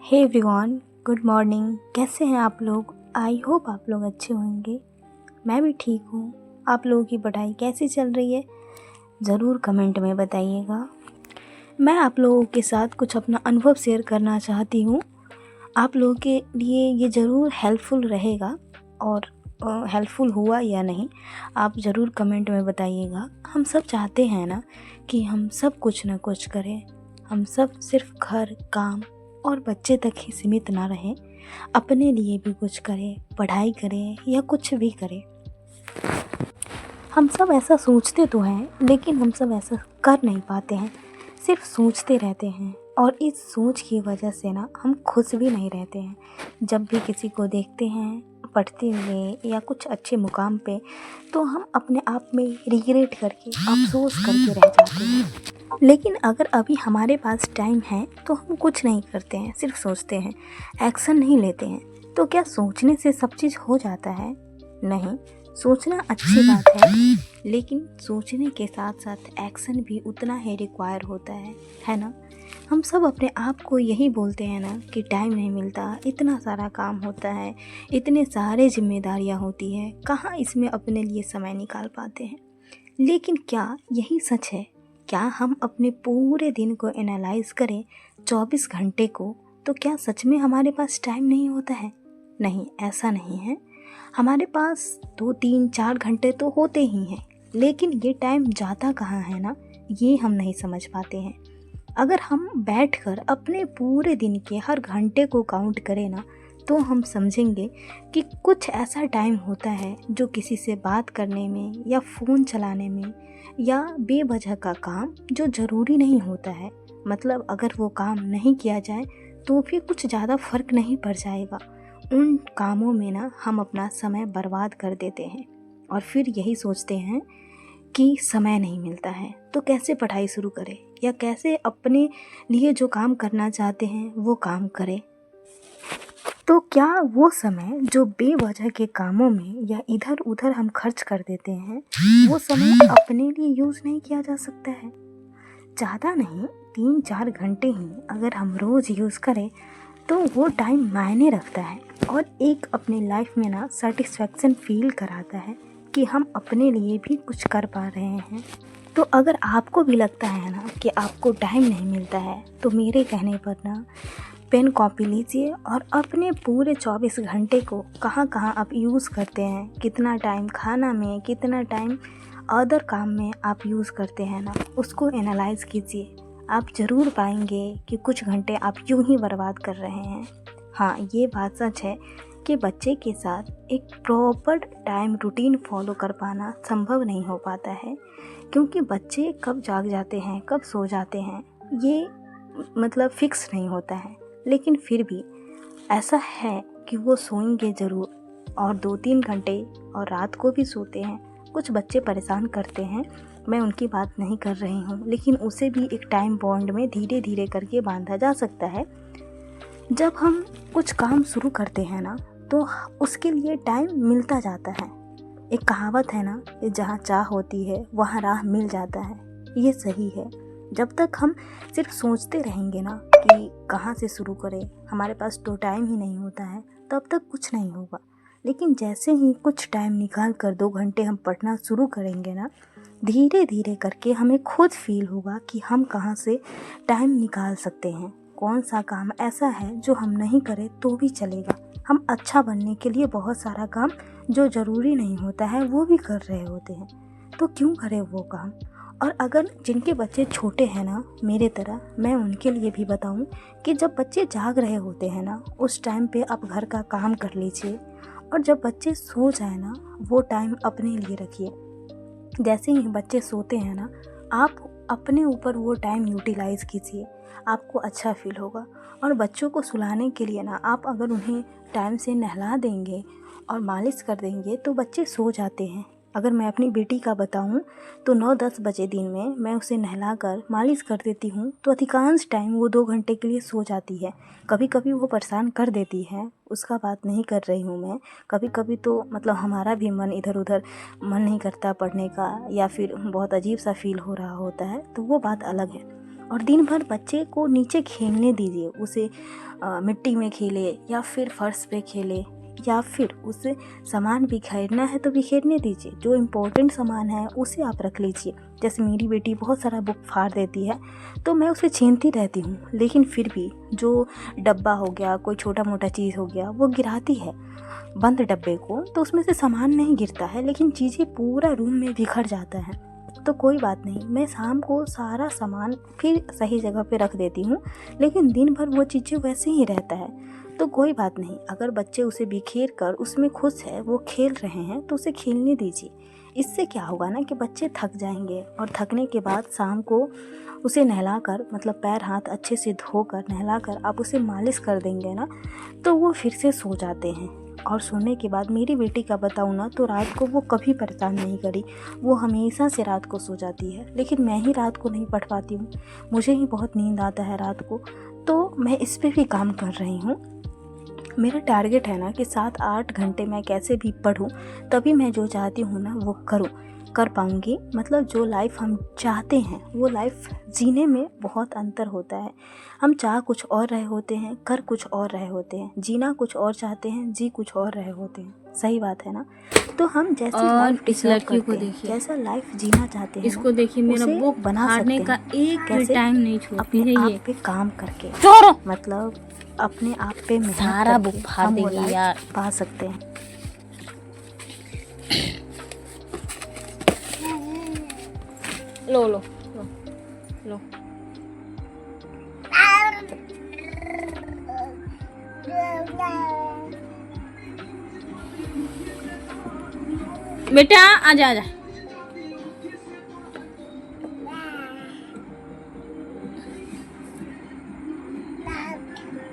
Hey everyone, good morning. कैसे हैं आप लोग? आई होप आप लोग अच्छे होंगे। मैं भी ठीक हूँ। आप लोगों की पढ़ाई कैसी चल रही है ज़रूर कमेंट में बताइएगा। मैं आप लोगों के साथ कुछ अपना अनुभव शेयर करना चाहती हूँ। आप लोगों के लिए ये ज़रूर हेल्पफुल रहेगा और हेल्पफुल हुआ या नहीं आप ज़रूर कमेंट में बताइएगा। हम सब चाहते हैं ना कि हम सब कुछ ना कुछ करें। हम सब सिर्फ घर, काम और बच्चे तक ही सीमित ना रहें, अपने लिए भी कुछ करें, पढ़ाई करें या कुछ भी करें। हम सब ऐसा सोचते तो हैं, लेकिन हम सब ऐसा कर नहीं पाते हैं, सिर्फ सोचते रहते हैं। और इस सोच की वजह से ना हम खुश भी नहीं रहते हैं। जब भी किसी को देखते हैं पढ़ते हुए या कुछ अच्छे मुकाम पे, तो हम अपने आप में रिग्रेट करके, अफसोस करके रह जाते हैं। लेकिन अगर अभी हमारे पास टाइम है तो हम कुछ नहीं करते हैं, सिर्फ सोचते हैं, एक्शन नहीं लेते हैं। तो क्या सोचने से सब चीज़ हो जाता है? नहीं। सोचना अच्छी बात है, लेकिन सोचने के साथ साथ एक्शन भी उतना ही रिक्वायर होता है ना? हम सब अपने आप को यही बोलते हैं ना कि टाइम नहीं मिलता, इतना सारा काम होता है, इतने सारे जिम्मेदारियां होती है, कहाँ इसमें अपने लिए समय निकाल पाते हैं। लेकिन क्या यही सच है? क्या हम अपने पूरे दिन को एनालाइज करें, 24 घंटे को, तो क्या सच में हमारे पास टाइम नहीं होता है? नहीं, ऐसा नहीं है। हमारे पास 2, 3, 4 घंटे तो होते ही हैं, लेकिन ये टाइम जाता कहाँ है ना, ये हम नहीं समझ पाते हैं। अगर हम बैठकर अपने पूरे दिन के हर घंटे को काउंट करें ना, तो हम समझेंगे कि कुछ ऐसा टाइम होता है जो किसी से बात करने में या फ़ोन चलाने में या बेवजह का काम जो ज़रूरी नहीं होता है। मतलब अगर वो काम नहीं किया जाए तो भी कुछ ज़्यादा फ़र्क नहीं पड़ जाएगा। उन कामों में ना हम अपना समय बर्बाद कर देते हैं और फिर यही सोचते हैं कि समय नहीं मिलता है, तो कैसे पढ़ाई शुरू करें या कैसे अपने लिए जो काम करना चाहते हैं वो काम करें। तो क्या वो समय जो बेवजह के कामों में या इधर उधर हम खर्च कर देते हैं, वो समय अपने लिए यूज़ नहीं किया जा सकता है? ज़्यादा नहीं, 3, 4 घंटे ही अगर हम रोज़ यूज़ करें तो वो टाइम मायने रखता है और एक अपनी लाइफ में ना सेटिस्फेक्शन फील कराता है कि हम अपने लिए भी कुछ कर पा रहे हैं। तो अगर आपको भी लगता है ना कि आपको टाइम नहीं मिलता है, तो मेरे कहने पर ना पेन कॉपी लीजिए और अपने पूरे 24 घंटे को कहाँ कहाँ आप यूज़ करते हैं, कितना टाइम खाना में, कितना टाइम अदर काम में आप यूज़ करते हैं ना, उसको एनालाइज़ कीजिए। आप ज़रूर पाएंगे कि कुछ घंटे आप यूं ही बर्बाद कर रहे हैं। हाँ, ये बात सच है कि बच्चे के साथ एक प्रॉपर टाइम रूटीन फॉलो कर पाना संभव नहीं हो पाता है, क्योंकि बच्चे कब जाग जाते हैं, कब सो जाते हैं, ये मतलब फिक्स नहीं होता है। लेकिन फिर भी ऐसा है कि वो सोएंगे ज़रूर और 2, 3 घंटे और रात को भी सोते हैं। कुछ बच्चे परेशान करते हैं, मैं उनकी बात नहीं कर रही हूँ, लेकिन उसे भी एक टाइम बॉन्ड में धीरे धीरे करके बांधा जा सकता है। जब हम कुछ काम शुरू करते हैं ना, तो उसके लिए टाइम मिलता जाता है। एक कहावत है ना कि जहाँ चाह होती है वहाँ राह मिल जाता है। ये सही है। जब तक हम सिर्फ सोचते रहेंगे ना कि कहाँ से शुरू करें, हमारे पास तो टाइम ही नहीं होता है, तब तक कुछ नहीं होगा। लेकिन जैसे ही कुछ टाइम निकाल कर 2 घंटे हम पढ़ना शुरू करेंगे ना, धीरे धीरे करके हमें खुद फील होगा कि हम कहाँ से टाइम निकाल सकते हैं। कौन सा काम ऐसा है जो हम नहीं करें तो भी चलेगा। हम अच्छा बनने के लिए बहुत सारा काम जो ज़रूरी नहीं होता है वो भी कर रहे होते हैं, तो क्यों करें वो काम। और अगर जिनके बच्चे छोटे हैं ना मेरे तरह, मैं उनके लिए भी बताऊं कि जब बच्चे जाग रहे होते हैं ना, उस टाइम पे आप घर का काम कर लीजिए और जब बच्चे सो जाए ना, वो टाइम अपने लिए रखिए। जैसे ही बच्चे सोते हैं ना, आप अपने ऊपर वो टाइम यूटिलाइज़ कीजिए, आपको अच्छा फील होगा। और बच्चों को सुलाने के लिए ना आप अगर उन्हें टाइम से नहला देंगे और मालिश कर देंगे तो बच्चे सो जाते हैं। अगर मैं अपनी बेटी का बताऊं तो 9-10 बजे दिन में मैं उसे नहलाकर मालिश कर देती हूं, तो अधिकांश टाइम वो 2 घंटे के लिए सो जाती है। कभी कभी वो परेशान कर देती है, उसका बात नहीं कर रही हूँ मैं। कभी कभी तो मतलब हमारा भी मन इधर उधर, मन नहीं करता पढ़ने का या फिर बहुत अजीब सा फील हो रहा होता है, तो वो बात अलग है। और दिन भर बच्चे को नीचे खेलने दीजिए, उसे मिट्टी में खेले या फिर फर्श पे खेले, या फिर उसे सामान बिखेरना है तो बिखेरने दीजिए। जो इम्पोर्टेंट सामान है उसे आप रख लीजिए। जैसे मेरी बेटी बहुत सारा बुक फाड़ देती है तो मैं उसे छीनती रहती हूँ, लेकिन फिर भी जो डब्बा हो गया, कोई छोटा मोटा चीज़ हो गया, वो गिराती है बंद डब्बे को, तो उसमें से सामान नहीं गिरता है, लेकिन चीज़ें पूरा रूम में बिखर जाता है। तो कोई बात नहीं, मैं शाम को सारा सामान फिर सही जगह पे रख देती हूँ, लेकिन दिन भर वो चीज़ें वैसे ही रहता है। तो कोई बात नहीं, अगर बच्चे उसे बिखेर कर उसमें खुश है, वो खेल रहे हैं, तो उसे खेलने दीजिए। इससे क्या होगा ना कि बच्चे थक जाएंगे, और थकने के बाद शाम को उसे नहलाकर, मतलब पैर हाथ अच्छे से धोकर नहलाकर आप उसे मालिश कर देंगे ना, तो वो फिर से सो जाते हैं। और सोने के बाद मेरी बेटी का बताऊँ ना, तो रात को वो कभी परेशान नहीं करी, वो हमेशा से रात को सो जाती है। लेकिन मैं ही रात को नहीं पढ़ पाती हूँ, मुझे ही बहुत नींद आता है रात को, तो मैं इस पे भी काम कर रही हूँ। मेरा टारगेट है ना कि 7-8 घंटे मैं कैसे भी पढूं, तभी मैं जो चाहती हूँ ना वो कर पाऊँगी। मतलब जो लाइफ हम चाहते हैं वो लाइफ जीने में बहुत अंतर होता है। हम चाह कुछ और रहे होते हैं, कर कुछ और रहे होते हैं, जीना कुछ और चाहते हैं, जी कुछ और रहे होते हैं। सही बात है ना? तो हम जैसी लाइफ इस लड़की को देखिए, जैसा लाइफ जीना चाहते हैं इसको देखिए, मेरा बुक फाड़ने का एक भी टाइम नहीं छोड़ती है ये। आप पे काम करके, चोरो मतलब अपने आप पे मेहनत सारा करके बुक फाड़ हम वो देगी लाइफ यार। पा सकते हैं। लो लो लो लो। बेटा आजा आजा।